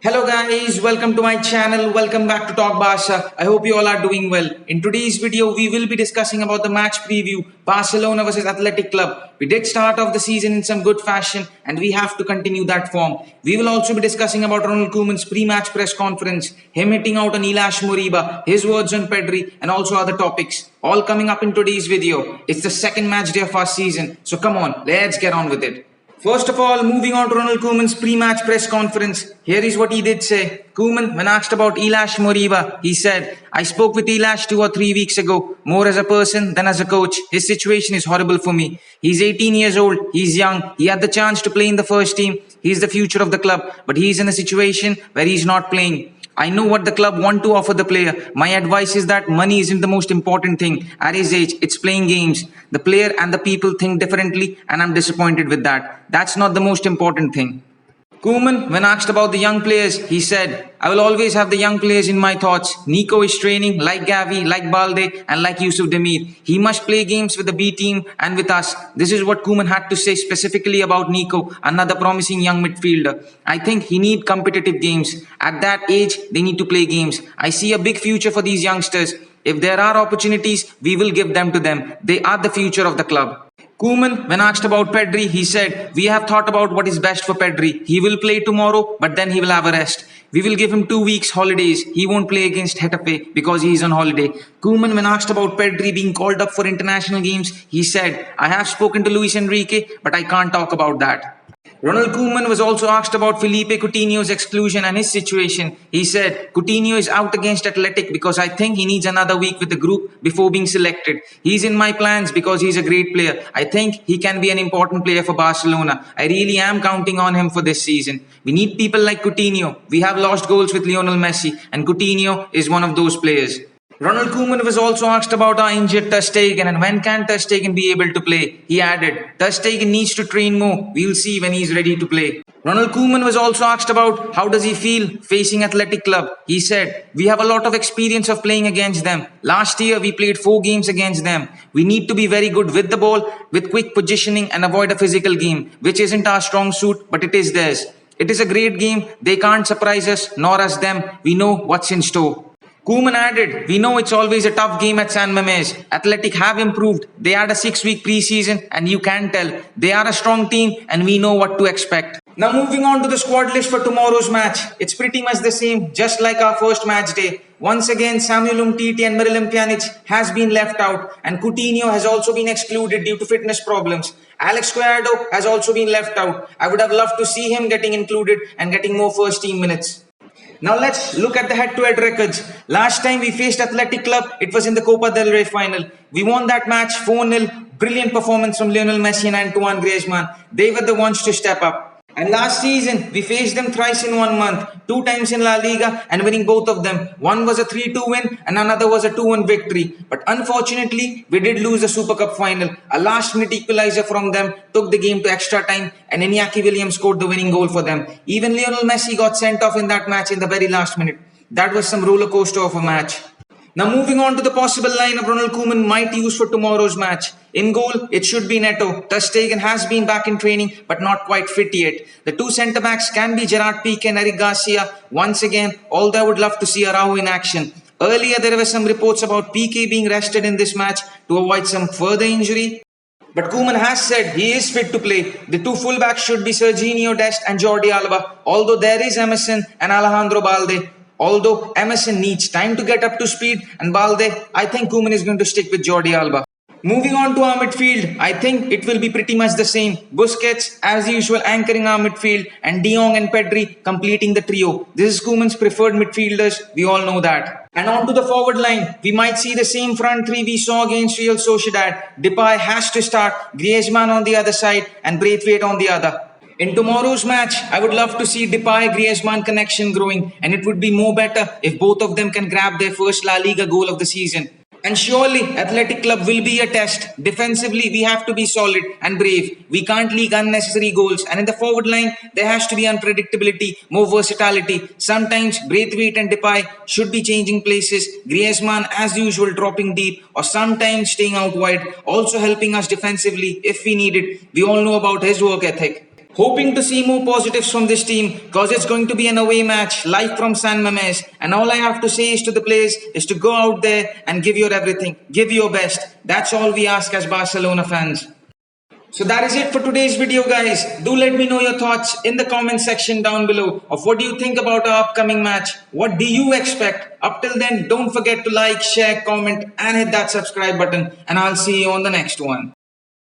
Hello guys, welcome to my channel. Welcome back to Talk Barca. I hope you all are doing well. In today's video, we will be discussing about the match preview, Barcelona versus Athletic Club. We did start off the season in some good fashion and we have to continue that form. We will also be discussing about Ronald Koeman's pre-match press conference, him hitting out on Ilaix Moriba, his words on Pedri and also other topics. All coming up in today's video. It's the second match day of our season. So come on, let's get on with it. First of all, moving on to Ronald Koeman's pre-match press conference, here is what he did say. Koeman, when asked about Ilaix Moriba, he said, I spoke with Ilaix 2 or 3 weeks ago, more as a person than as a coach. His situation is horrible for me. He's 18 years old, he's young, he had the chance to play in the first team, he's the future of the club, but he's in a situation where he's not playing. I know what the club want to offer the player. My advice is that money isn't the most important thing. At his age, it's playing games. The player and the people think differently and I'm disappointed with that. That's not the most important thing. Koeman, when asked about the young players, he said, I will always have the young players in my thoughts. Nico is training like Gavi, like Balde and like Yusuf Demir. He must play games with the B team and with us. This is what Koeman had to say specifically about Nico, another promising young midfielder. I think he needs competitive games. At that age, they need to play games. I see a big future for these youngsters. If there are opportunities, we will give them to them. They are the future of the club. Koeman, when asked about Pedri, he said, we have thought about what is best for Pedri. He will play tomorrow, but then he will have a rest. We will give him 2 weeks holidays. He won't play against Getafe because he is on holiday. Koeman, when asked about Pedri being called up for international games, he said, I have spoken to Luis Enrique, but I can't talk about that. Ronald Koeman was also asked about Felipe Coutinho's exclusion and his situation. He said, Coutinho is out against Athletic because I think he needs another week with the group before being selected. He's in my plans because he's a great player. I think he can be an important player for Barcelona. I really am counting on him for this season. We need people like Coutinho. We have lost goals with Lionel Messi and Coutinho is one of those players. Ronald Koeman was also asked about our injured Ter Stegen and when can Ter Stegen be able to play. He added, Ter Stegen needs to train more. We'll see when he's ready to play. Ronald Koeman was also asked about how does he feel facing Athletic Club. He said, we have a lot of experience of playing against them. Last year, we played 4 games against them. We need to be very good with the ball, with quick positioning and avoid a physical game, which isn't our strong suit, but it is theirs. It is a great game. They can't surprise us, nor us them. We know what's in store. Koeman added, we know it's always a tough game at San Mamés. Athletic have improved. They had a 6-week preseason and you can tell. They are a strong team and we know what to expect. Now moving on to the squad list for tomorrow's match. It's pretty much the same, just like our first match day. Once again, Samuel Umtiti and Miralem Pjanic has been left out and Coutinho has also been excluded due to fitness problems. Alex Collado has also been left out. I would have loved to see him getting included and getting more first team minutes. Now let's look at the head-to-head records. Last time we faced Athletic Club, it was in the Copa del Rey final. We won that match 4-0. Brilliant performance from Lionel Messi and Antoine Griezmann. They were the ones to step up. And last season, we faced them thrice in 1 month, 2 times in La Liga and winning both of them. One was a 3-2 win and another was a 2-1 victory. But unfortunately, we did lose the Super Cup final. A last-minute equalizer from them took the game to extra time and Iñaki Williams scored the winning goal for them. Even Lionel Messi got sent off in that match in the very last minute. That was some roller coaster of a match. Now moving on to the possible lineup Ronald Koeman might use for tomorrow's match. In goal, it should be Neto. Ter Stegen has been back in training but not quite fit yet. The 2 centre-backs can be Gerard Piqué and Eric Garcia. Once again, although I would love to see Araujo in action. Earlier, there were some reports about Piqué being rested in this match to avoid some further injury. But Koeman has said he is fit to play. The 2 fullbacks should be Serginho Dest and Jordi Alba. Although there is Emerson and Alejandro Balde. Although Emerson needs time to get up to speed and Balde, I think Koeman is going to stick with Jordi Alba. Moving on to our midfield, I think it will be pretty much the same. Busquets, as usual, anchoring our midfield and De Jong and Pedri completing the trio. This is Koeman's preferred midfielders, we all know that. And on to the forward line, we might see the same front 3 we saw against Real Sociedad. Depay has to start, Griezmann on the other side and Braithwaite on the other. In tomorrow's match, I would love to see Depay-Griezmann connection growing and it would be more better if both of them can grab their first La Liga goal of the season. And surely, Athletic Club will be a test. Defensively, we have to be solid and brave. We can't leak unnecessary goals. And in the forward line, there has to be unpredictability, more versatility. Sometimes Braithwaite and Depay should be changing places. Griezmann, as usual, dropping deep or sometimes staying out wide, also helping us defensively if we need it. We all know about his work ethic. Hoping to see more positives from this team because it's going to be an away match live from San Mamés, and all I have to say is to the players is to go out there and give your everything, give your best. That's all we ask as Barcelona fans. So that is it for today's video, guys. Do let me know your thoughts in the comment section down below of what do you think about our upcoming match. What do you expect? Up till then, don't forget to like, share, comment and hit that subscribe button, and I'll see you on the next one.